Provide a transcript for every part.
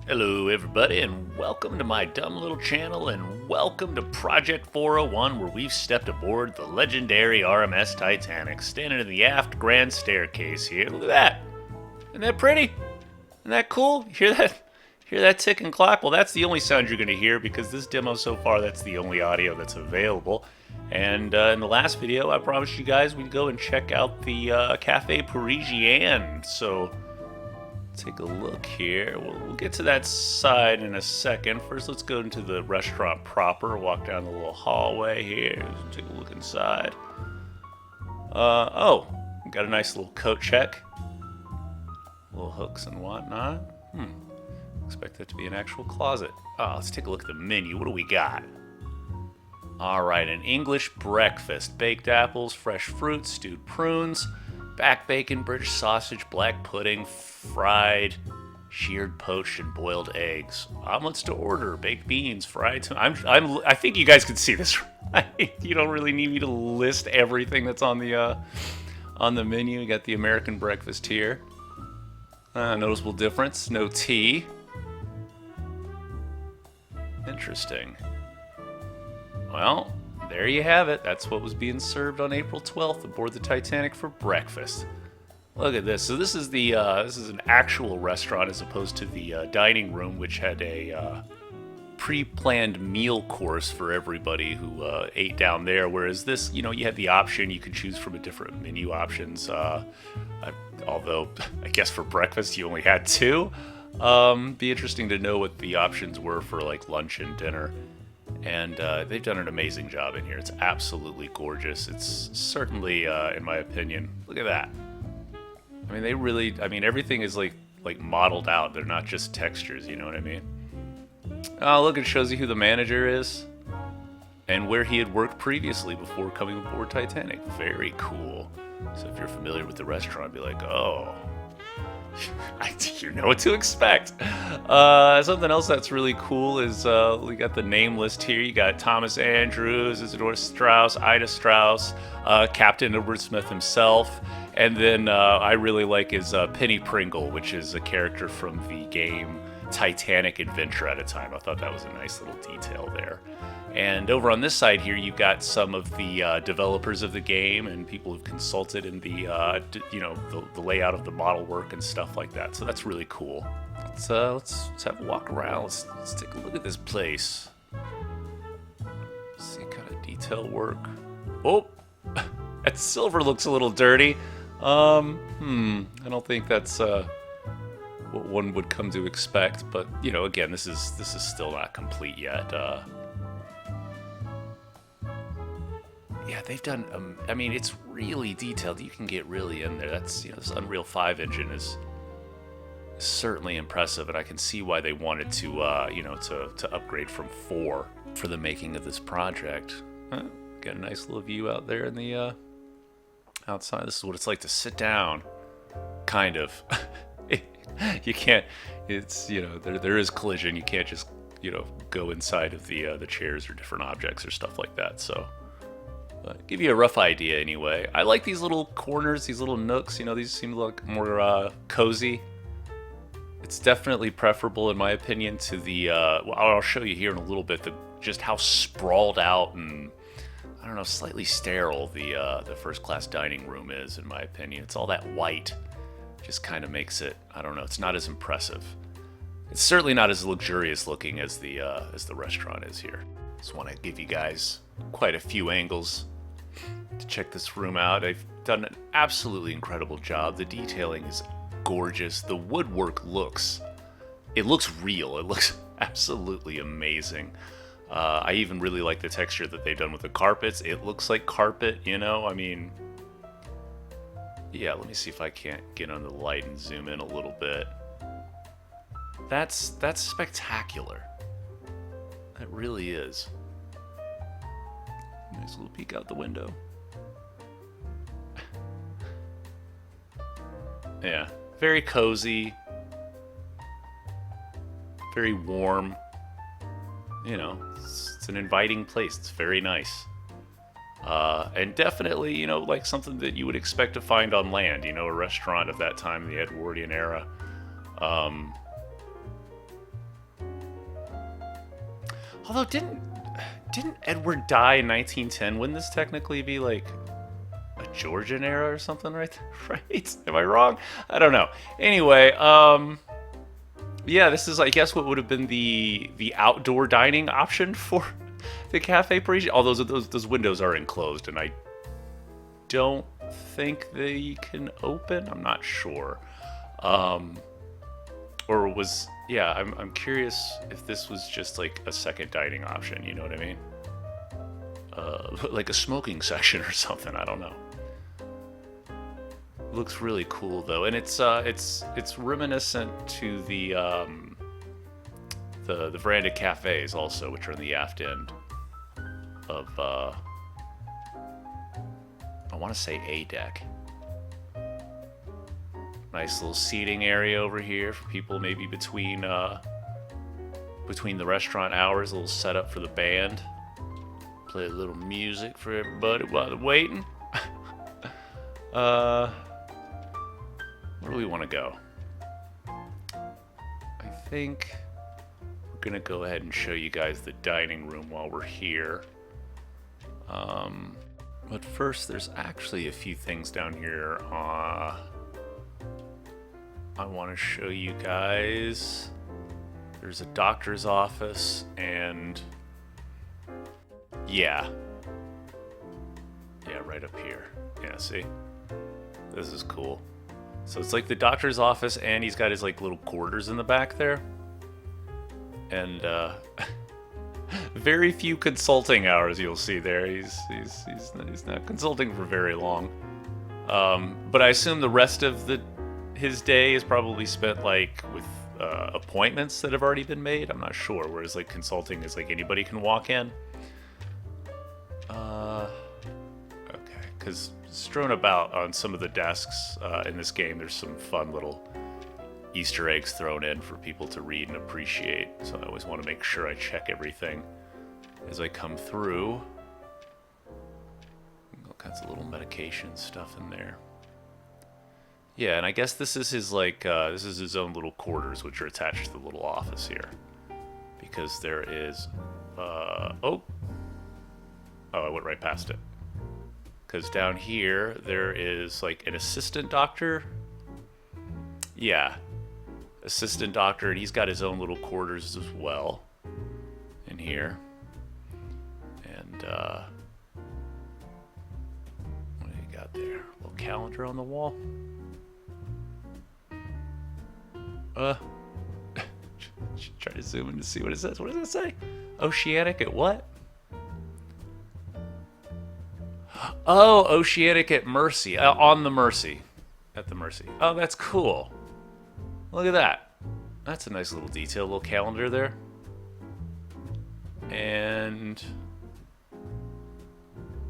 Hello everybody and welcome to my dumb little channel and welcome to Project 401 where we've stepped aboard the legendary RMS Titanic, standing in the aft grand staircase here. Look at that. Isn't that pretty? Isn't that cool? Hear that? Hear that ticking clock? Well, that's the only sound you're going to hear because this demo so far, that's the only audio that's available. And in the last video, I promised you guys we'd go and check out the Cafe Parisian. So take a look here. We'll get to that side in a second. First, let's go into the restaurant proper. Walk down the little hallway here. Take a look inside. Oh, got a nice little coat check. Little hooks and whatnot. Expect that to be an actual closet. Let's take a look at the menu. What do we got? All right, an English breakfast. Baked apples, fresh fruit, stewed prunes, back bacon, British sausage, black pudding, fried, sheared, poached, and boiled eggs. Omelets to order, baked beans, fried. I think you guys can see this. Right? You don't really need me to list everything that's on the menu. You got the American breakfast here. Noticeable difference. No tea. Interesting. Well, there you have it. That's what was being served on April 12th aboard the Titanic for breakfast. Look at this. So this is an actual restaurant as opposed to the dining room, which had a pre-planned meal course for everybody who ate down there. Whereas this, you had the option. You could choose from a different menu options. Although I guess for breakfast you only had two. Be interesting to know what the options were for like lunch and dinner. And they've done an amazing job in here. It's absolutely gorgeous. It's certainly, in my opinion, look at that. I mean, everything is like modeled out. They're not just textures, you know what I mean? Oh, look, it shows you who the manager is and where he had worked previously before coming aboard Titanic. Very cool. So if you're familiar with the restaurant, be like, oh, you know what to expect. Something else that's really cool is we got the name list here. You got Thomas Andrews, Isidore Strauss, Ida Strauss, Captain Edward Smith himself, and then I really like is Penny Pringle, which is a character from the game Titanic Adventure at a Time. I thought that was a nice little detail there. And over on this side here, you've got some of the developers of the game and people who've consulted in the the layout of the model work and stuff like that. So that's really cool. Let's have a walk around. Let's take a look at this place. See kind of detail work. Oh, that silver looks a little dirty. I don't think that's what one would come to expect. But again, this is still not complete yet. Yeah, they've done. I mean, it's really detailed. You can get really in there. That's this Unreal 5 engine is certainly impressive, and I can see why they wanted to to upgrade from 4 for the making of this project. Got a nice little view out there in the outside. This is what it's like to sit down, kind of. You can't. It's there is collision. You can't just go inside of the chairs or different objects or stuff like that. So. Give you a rough idea anyway. I like these little corners, these little nooks. These seem like more cozy. It's definitely preferable, in my opinion, to the. Well, I'll show you here in a little bit just how sprawled out and I don't know, slightly sterile the first class dining room is, in my opinion. It's all that white, just kind of makes it. I don't know. It's not as impressive. It's certainly not as luxurious looking as the restaurant is here. Just want to give you guys quite a few angles to check this room out. I've done an absolutely incredible job. The detailing is gorgeous. The woodwork looks real. It looks absolutely amazing. I even really like the texture that they've done with the carpets. It looks like carpet, I mean, yeah, let me see if I can't get on the light and zoom in a little bit. That's spectacular. It really is. Nice little peek out the window. Yeah, very cozy, very warm. It's an inviting place. It's very nice. And definitely, you know, like something that you would expect to find on land, you know, a restaurant of that time in the Edwardian era. Um, although, didn't Edward die in 1910? Wouldn't this technically be like a Georgian era or something, right? Right? Am I wrong? I don't know. Anyway, yeah, this is, I guess, what would have been the outdoor dining option for the Cafe Parisian. All those windows are enclosed, and I don't think they can open. I'm not sure. Or was, yeah, I'm curious if this was just like a second dining option. You know what I mean? Like a smoking section or something. I don't know. Looks really cool though, and it's reminiscent to the branded cafes also, which are in the aft end of I want to say A deck. Nice little seating area over here for people maybe between the restaurant hours. A little setup for the band. Play a little music for everybody while they're waiting. Where do we want to go? I think we're gonna go ahead and show you guys the dining room while we're here. But first, there's actually a few things down here. I want to show you guys. There's a doctor's office and yeah, right up here. Yeah, see? This is cool. So it's like the doctor's office, and he's got his like little quarters in the back there. And very few consulting hours you'll see there. He's not consulting for very long. But I assume the rest of his day is probably spent like with appointments that have already been made. I'm not sure. Whereas like consulting is like anybody can walk in. Okay, because strewn about on some of the desks in this game, there's some fun little Easter eggs thrown in for people to read and appreciate. So I always want to make sure I check everything as I come through. All kinds of little medication stuff in there. Yeah, and I guess this is his this is his own little quarters, which are attached to the little office here, because there is oh, I went right past it. Because down here there is like an assistant doctor. Yeah, assistant doctor, and he's got his own little quarters as well in here. And what do you got there? A little calendar on the wall. Try to zoom in to see what it says. What does it say? Oceanic at what? Oh, Oceanic at Mercy. On the Mercy. At the Mercy. Oh, that's cool. Look at that. That's a nice little detail, little calendar there. And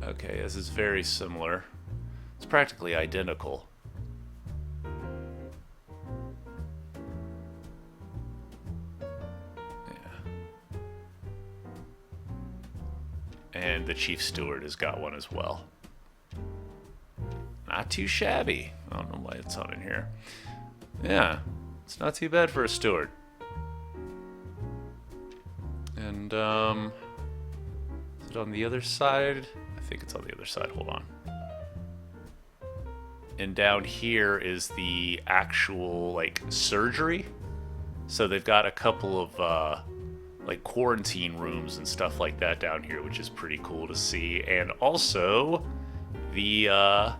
okay, this is very similar. It's practically identical. And the chief steward has got one as well. Not too shabby. I don't know why it's on in here. Yeah, it's not too bad for a steward. And is it on the other side? I think it's on the other side. Hold on. And down here is the actual like surgery. So they've got a couple of like quarantine rooms and stuff like that down here, which is pretty cool to see. And also the where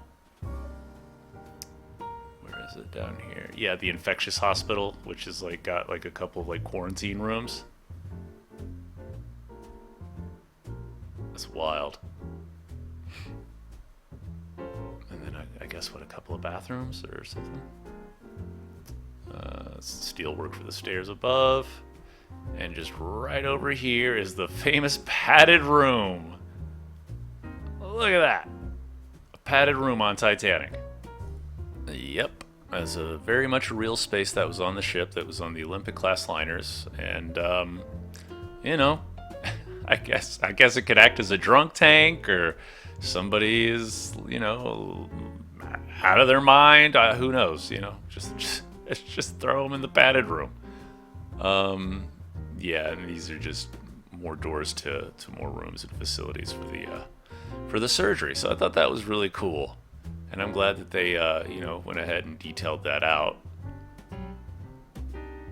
is it down here? Yeah, the infectious hospital, which is like got like a couple of like quarantine rooms. That's wild. And then I guess what, a couple of bathrooms or something. Steel work for the stairs above. And just right over here is the famous padded room. Look at that. A padded room on Titanic. Yep. That's a very much a real space that was on the ship, that was on the Olympic class liners. And, you know, I guess it could act as a drunk tank or somebody is, you know, out of their mind. Who knows? You know, just throw them in the padded room. Yeah, and these are just more doors to more rooms and facilities for the surgery. So I thought that was really cool, and I'm glad that they you know, went ahead and detailed that out.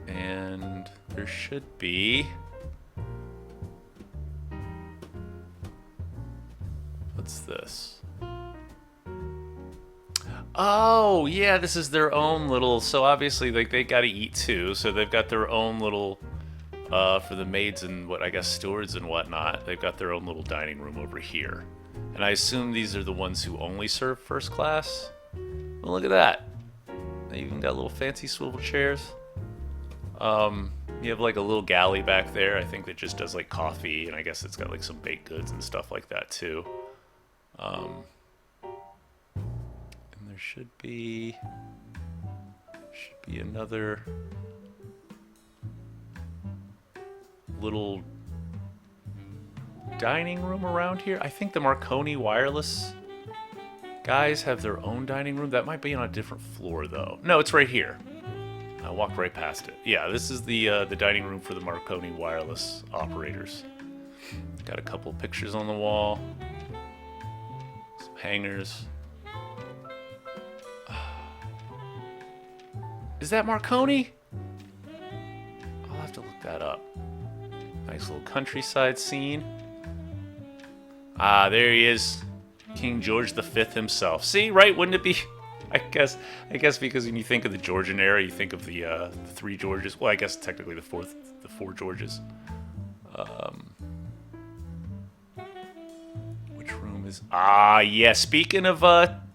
And there should be, what's this? Oh, yeah, this is their own little, so obviously like they got to eat too, so they've got their own little for the maids and what, I guess, stewards and whatnot. They've got their own little dining room over here. And I assume these are the ones who only serve first class. Well, look at that. They even got little fancy swivel chairs. You have like a little galley back there, I think, that just does like coffee, and I guess it's got like some baked goods and stuff like that too. And there should be another little dining room around here. I think the Marconi Wireless guys have their own dining room. That might be on a different floor though. No, it's right here. I walked right past it. Yeah, this is the dining room for the Marconi Wireless operators. Got a couple pictures on the wall, some hangers. Is that Marconi? I'll have to look that up. Nice little countryside scene. Ah, there he is. King George V himself. See, right? Wouldn't it be? I guess because when you think of the Georgian era, you think of the three Georges. Well, I guess technically the four Georges. Which room is? Ah, yeah. Speaking of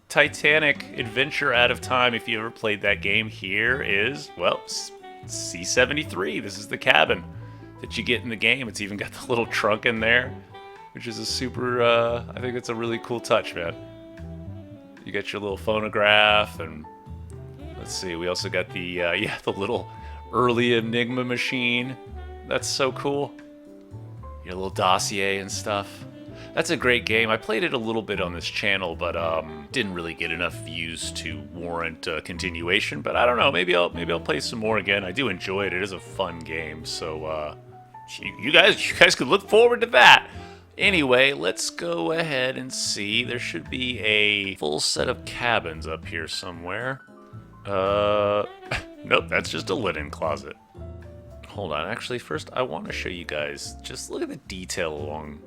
Titanic Adventure Out of Time, if you ever played that game, here is, well, C-73. This is the cabin that you get in the game. It's even got the little trunk in there, which is a super, I think it's a really cool touch, man. You got your little phonograph, and let's see, we also got the, the little early Enigma machine. That's so cool. Your little dossier and stuff. That's a great game. I played it a little bit on this channel, but didn't really get enough views to warrant continuation. But I don't know. Maybe I'll play some more again. I do enjoy it. It is a fun game. So you guys could look forward to that. Anyway, let's go ahead and see. There should be a full set of cabins up here somewhere. Nope, that's just a linen closet. Hold on. Actually, first I want to show you guys. Just look at the detail along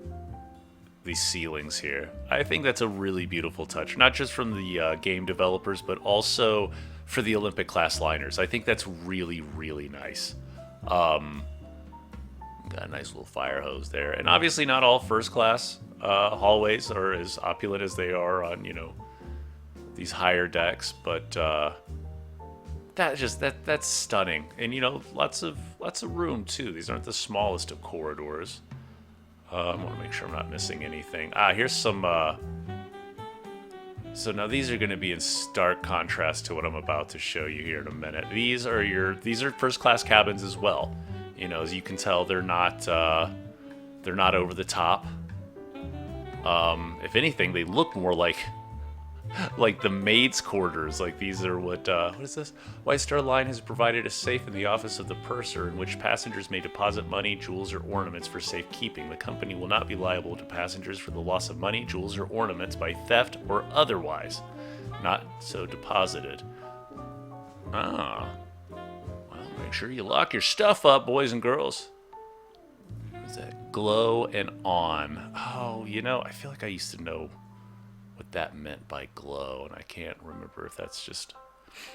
these ceilings here. I think that's a really beautiful touch, not just from the game developers, but also for the Olympic class liners. I think that's really, really nice. Got a nice little fire hose there, and obviously not all first class hallways are as opulent as they are on, you know, these higher decks, but that's stunning. And you know, lots of room too. These aren't the smallest of corridors. I want to make sure I'm not missing anything. Here's some. So now these are going to be in stark contrast to what I'm about to show you here in a minute. These are first class cabins as well. You know, as you can tell, they're not over the top. If anything, they look more like the maids' quarters. Like these are what is this? White Star Line has provided a safe in the office of the purser in which passengers may deposit money, jewels, or ornaments for safekeeping. The company will not be liable to passengers for the loss of money, jewels, or ornaments by theft or otherwise not so deposited. Well, make sure you lock your stuff up, boys and girls. What is that? Glow and on. Oh, you know, I feel like I used to know what that meant by glow, and I can't remember if that's just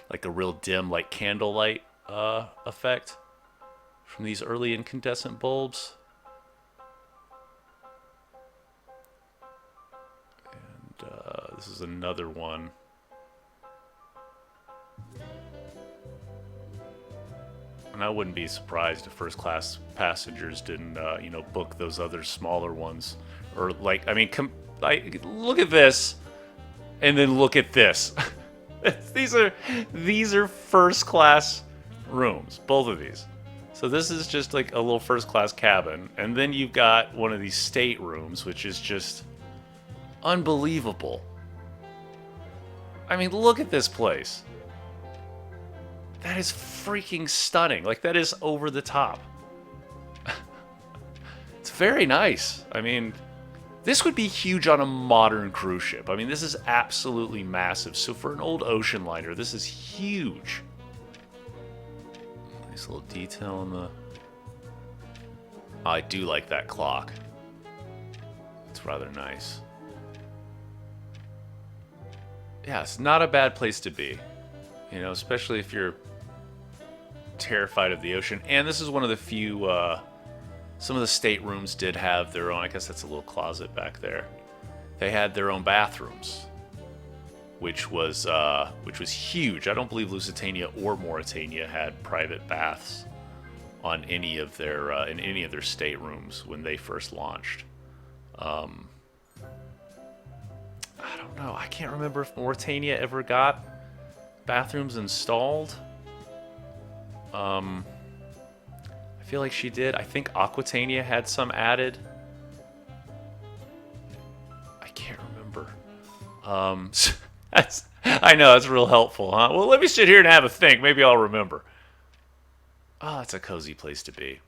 like a real dim, like candlelight effect from these early incandescent bulbs. And this is another one. And I wouldn't be surprised if first class passengers didn't, book those other smaller ones, or like, I mean, look at this, and then look at this. These are first class rooms, both of these. So this is just like a little first class cabin, and then you've got one of these state rooms, which is just Unbelievable. I mean, look at this place. That is freaking stunning. Like, that is over the top. It's very nice. I mean, this would be huge on a modern cruise ship. I mean, this is absolutely massive. So for an old ocean liner, this is huge. Nice little detail on the... Oh, I do like that clock. It's rather nice. Yeah, it's not a bad place to be. You know, especially if you're terrified of the ocean. And this is one of the few... some of the staterooms did have their own... I guess that's a little closet back there. They had their own bathrooms, which was huge. I don't believe Lusitania or Mauritania had private baths on any of their in any of their staterooms when they first launched. I don't know. I can't remember if Mauritania ever got bathrooms installed. I feel like she did. I think Aquitania had some added. I can't remember. I know, that's real helpful, huh? Well, let me sit here and have a think. Maybe I'll remember. Oh, it's a cozy place to be.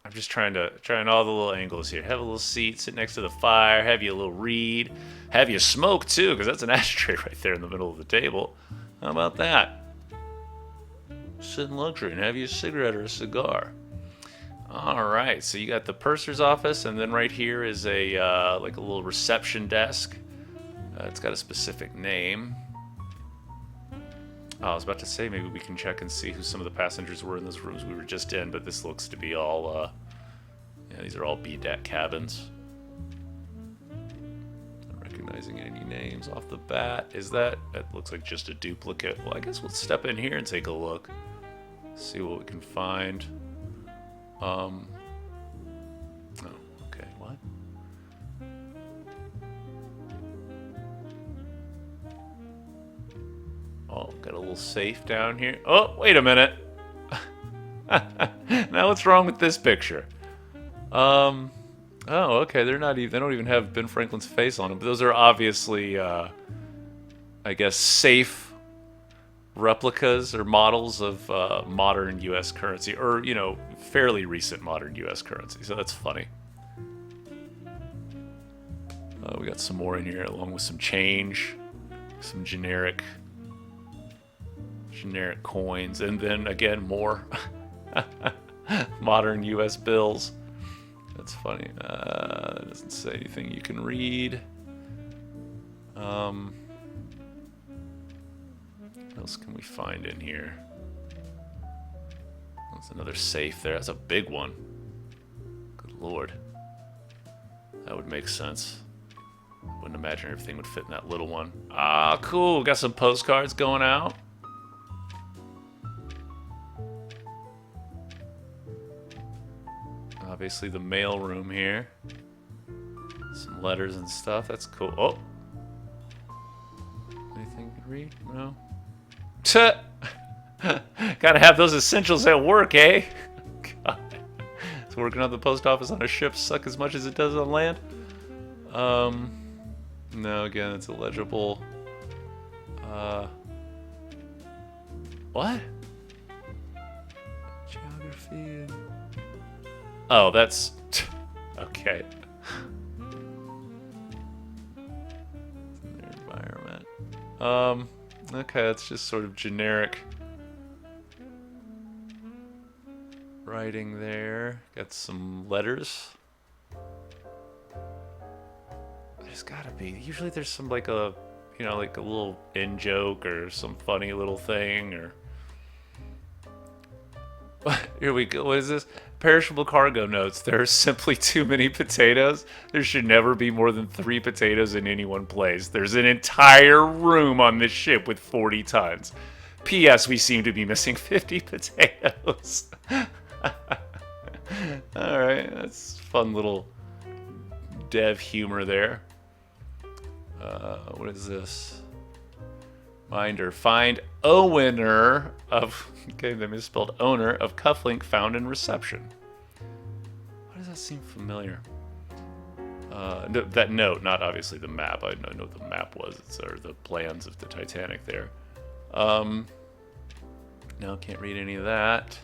I'm just trying all the little angles here. Have a little seat, sit next to the fire, have you a little read, have you smoke too, because that's an ashtray right there in the middle of the table. How about that? Sit in luxury and have you a cigarette or a cigar. All right, so you got the purser's office, and then right here is a like a little reception desk. It's got a specific name. Oh, I was about to say maybe we can check and see who some of the passengers were in those rooms we were just in, but this looks to be all, yeah, these are all B-deck cabins. Not recognizing any names off the bat. Is that looks like just a duplicate. Well, I guess we'll step in here and take a look. See what we can find. Oh, okay, what? Oh, got a little safe down here. Oh, wait a minute. Now what's wrong with this picture? Oh, okay, they don't even have Ben Franklin's face on them, but those are obviously, I guess, safe replicas or models of modern U.S. currency, or, you know, fairly recent modern U.S. currency, so that's funny. We got some more in here, along with some change, some generic coins, and then again more modern US bills. That's funny. It doesn't say anything you can read. What else can we find in here? That's another safe there. That's a big one. Good lord. That would make sense. Wouldn't imagine everything would fit in that little one. Ah, cool. Got some postcards going out. Obviously the mail room here. Some letters and stuff. That's cool. Oh. Anything you can read? No. Gotta have those essentials at work, eh? God. It's working on the post office on a ship suck as much as it does on land. No, again, it's illegible. What? Geography and... Oh, that's... Okay. Environment. Okay, that's just sort of generic writing there. Got some letters. There's gotta be. Usually there's some, like a, you know, like a little in-joke or some funny little thing, or... Here we go. What is this? Perishable cargo notes. There are simply too many potatoes. There should never be more than 3 potatoes in any one place. There's an entire room on this ship with 40 tons. P.S. We seem to be missing 50 potatoes. Alright, that's fun little dev humor there. What is this? Minder. Find owner of... Okay, they misspelled owner of cufflink found in reception. Why does that seem familiar? No, that note, not obviously the map. I know what the map was. Or the plans of the Titanic there. No, can't read any of that.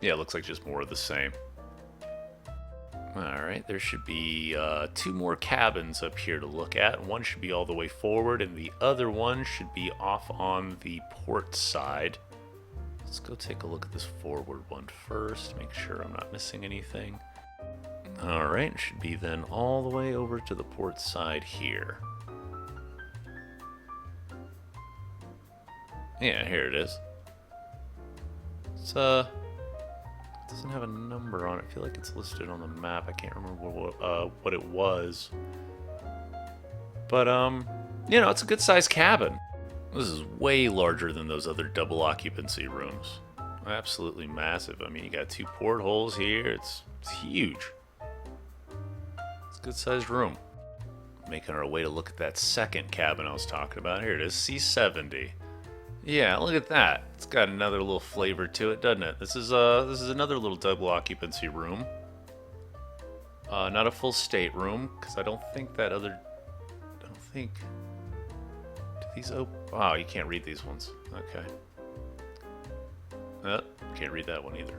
Yeah, it looks like just more of the same. Alright, there should be 2 more cabins up here to look at. One should be all the way forward, and the other one should be off on the port side. Let's go take a look at this forward one first, make sure I'm not missing anything. Alright, it should be then all the way over to the port side here. Yeah, here it is. It's, it doesn't have a number on it. I feel like it's listed on the map. I can't remember what it was. But, you know, it's a good-sized cabin. This is way larger than those other double occupancy rooms. Absolutely massive. I mean, you got 2 portholes here. It's huge. It's a good-sized room. Making our way to look at that second cabin I was talking about. Here it is, C70. Yeah, look at that. It's got another little flavor to it, doesn't it? This is another little double occupancy room. Not a full stateroom, because I don't think that other... I don't think... Do these open? Oh, you can't read these ones. Okay. Can't read that one either.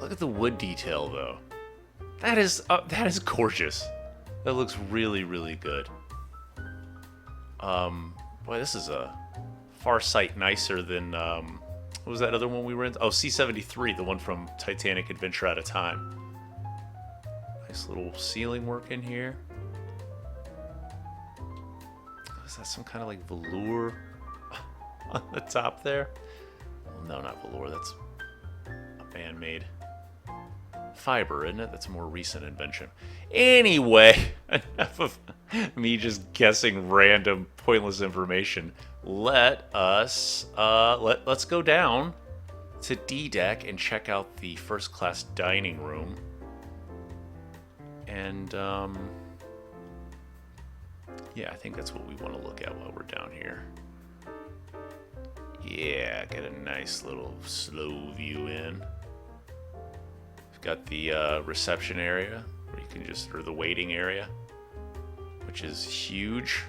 Look at the wood detail, though. That is gorgeous. That looks really, really good. Boy, this is a far sight nicer than, what was that other one we were in? Oh, C73, the one from Titanic Adventure Out of Time. Nice little ceiling work in here. Is that some kind of like velour on the top there? Well, no, not velour, that's a man-made fiber, isn't it? That's a more recent invention. Anyway, enough of me just guessing random pointless information. Let's go down to D deck and check out the first class dining room. And yeah, I think that's what we want to look at while we're down here. Yeah, get a nice little slow view in. We've got the reception area, where you can just, or the waiting area, which is huge,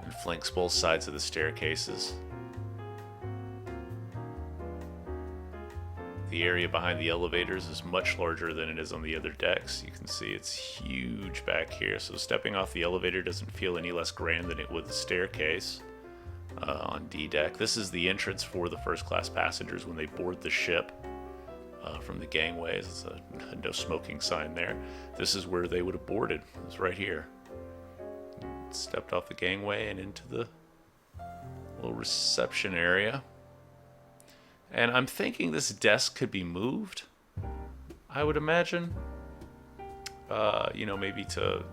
and flanks both sides of the staircases. The area behind the elevators is much larger than it is on the other decks. You can see it's huge back here, so stepping off the elevator doesn't feel any less grand than it would the staircase on D deck. This is the entrance for the first class passengers when they board the ship from the gangways. It's a no smoking sign there. This is where they would have boarded. It's right here. Stepped off the gangway and into the little reception area. And I'm thinking this desk could be moved, I would imagine. You know, maybe to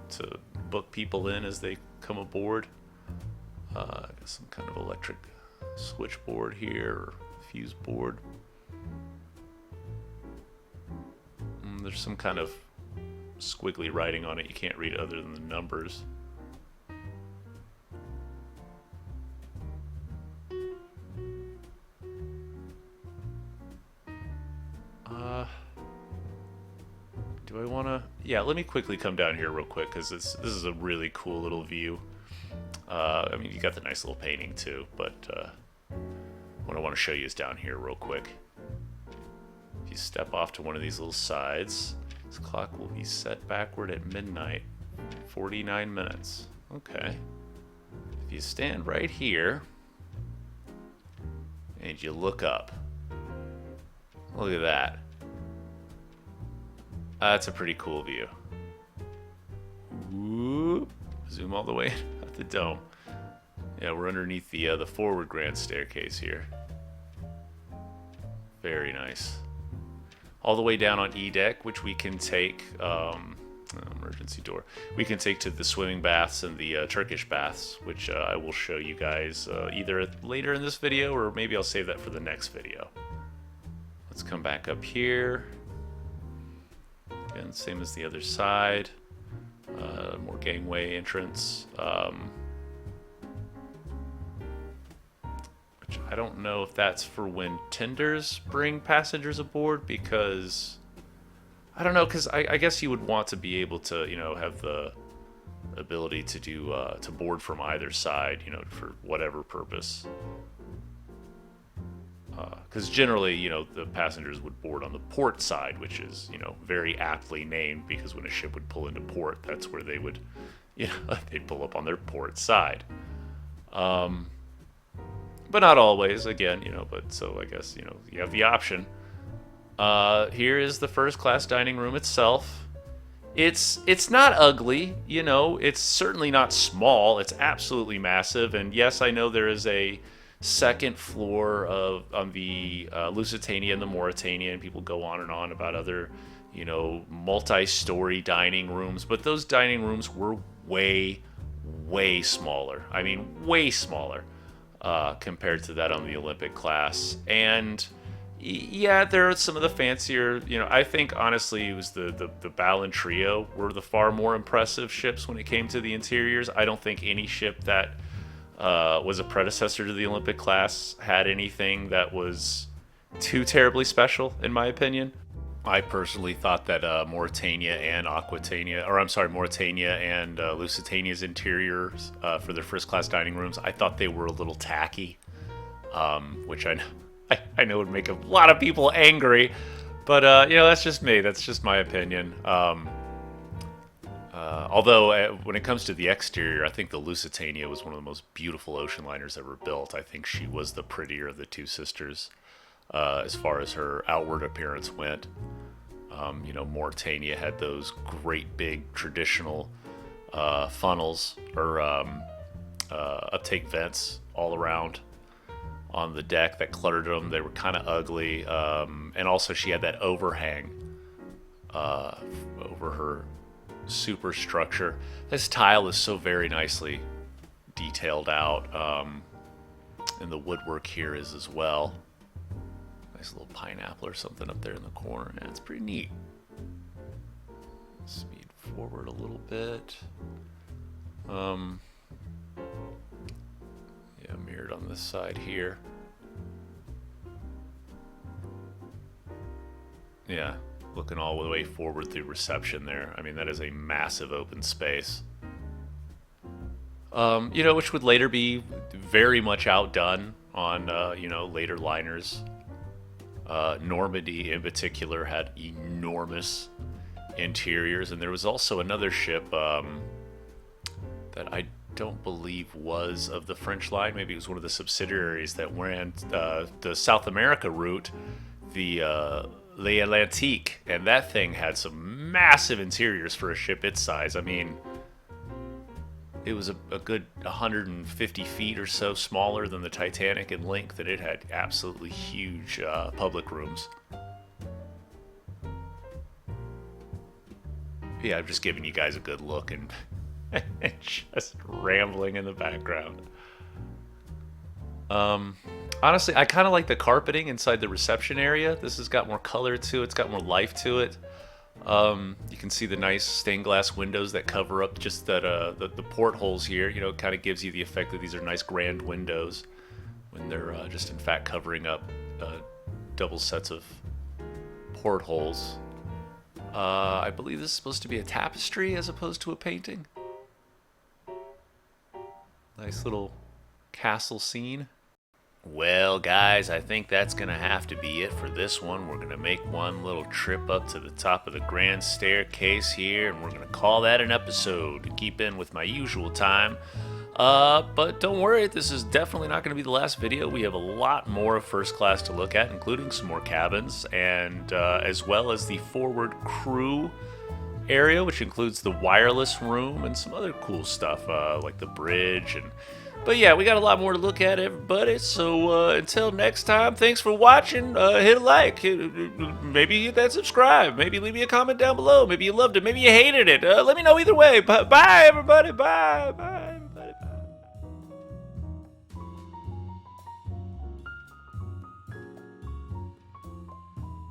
book people in as they come aboard. Some kind of electric switchboard here, or fuse board. There's some kind of squiggly writing on it. You can't read it other than the numbers. Do I want to... Yeah, let me quickly come down here real quick, because this is a really cool little view. I mean, you got the nice little painting too, but what I want to show you is down here real quick. If you step off to one of these little sides, this clock will be set backward at midnight, 49 minutes. Okay. If you stand right here, and you look up, look at that. That's a pretty cool view. Whoop. Zoom all the way at the dome. Yeah, we're underneath the forward grand staircase here. Very nice. All the way down on E deck, which we can take, emergency door. We can take to the swimming baths and the Turkish baths, which I will show you guys either later in this video, or maybe I'll save that for the next video. Let's come back up here. Again, same as the other side. More gangway entrance, which I I don't know if that's for when tenders bring passengers aboard, because I don't know, because I guess you would want to be able to, have the ability to do to board from either side, for whatever purpose. Because generally, the passengers would board on the port side, which is, very aptly named, because when a ship would pull into port, that's where they would, they'd pull up on their port side. But not always, again, but so I guess, you have the option. Here is the first class dining room itself. It's not ugly, it's certainly not small. It's absolutely massive. And yes, I know there is a second floor on the Lusitania and the Mauritania, and people go on and on about other, multi-story dining rooms, but those dining rooms were way, way smaller. I mean, way smaller compared to that on the Olympic class. And yeah, there are some of the fancier, I think honestly it was the Ballon Trio were the far more impressive ships when it came to the interiors. I don't think any ship that was a predecessor to the Olympic class had anything that was too terribly special, in my opinion. I personally thought that Mauritania and Lusitania's interiors for their first class dining rooms, I thought they were a little tacky, which I know would make a lot of people angry, but that's just me. That's just my opinion. Although when it comes to the exterior, I think the Lusitania was one of the most beautiful ocean liners ever built. I think she was the prettier of the two sisters as far as her outward appearance went. Mauritania had those great big traditional funnels or uptake vents all around on the deck that cluttered them. They were kind of ugly. And also she had that overhang over her superstructure. This tile is so very nicely detailed out. And the woodwork here is as well. Nice little pineapple or something up there in the corner. Yeah, it's pretty neat. Speed forward a little bit. Yeah, mirrored on this side here. Yeah, looking all the way forward through reception there. I mean, that is a massive open space. Which would later be very much outdone on, later liners. Normandy in particular had enormous interiors, and there was also another ship that I don't believe was of the French line. Maybe it was one of the subsidiaries that ran the South America route, the L'Atlantique, and that thing had some massive interiors for a ship its size. I mean, it was a good 150 feet or so smaller than the Titanic in length, and it had absolutely huge public rooms. Yeah, I'm just giving you guys a good look and just rambling in the background. Honestly, I kind of like the carpeting inside the reception area. This has got more color to it. It's got more life to it. You can see the nice stained glass windows that cover up just that the portholes here. It kind of gives you the effect that these are nice grand windows when they're just in fact covering up double sets of portholes. I believe this is supposed to be a tapestry as opposed to a painting. Nice little castle scene. Well, guys, I think that's going to have to be it for this one. We're going to make one little trip up to the top of the grand staircase here, and we're going to call that an episode to keep in with my usual time. But don't worry, this is definitely not going to be the last video. We have a lot more of first class to look at, including some more cabins, and as well as the forward crew area, which includes the wireless room and some other cool stuff like the bridge. But yeah, we got a lot more to look at, everybody. So until next time, thanks for watching. Hit a like, maybe hit that subscribe, maybe leave me a comment down below. Maybe you loved it, maybe you hated it. Let me know either way. Bye, everybody. Bye.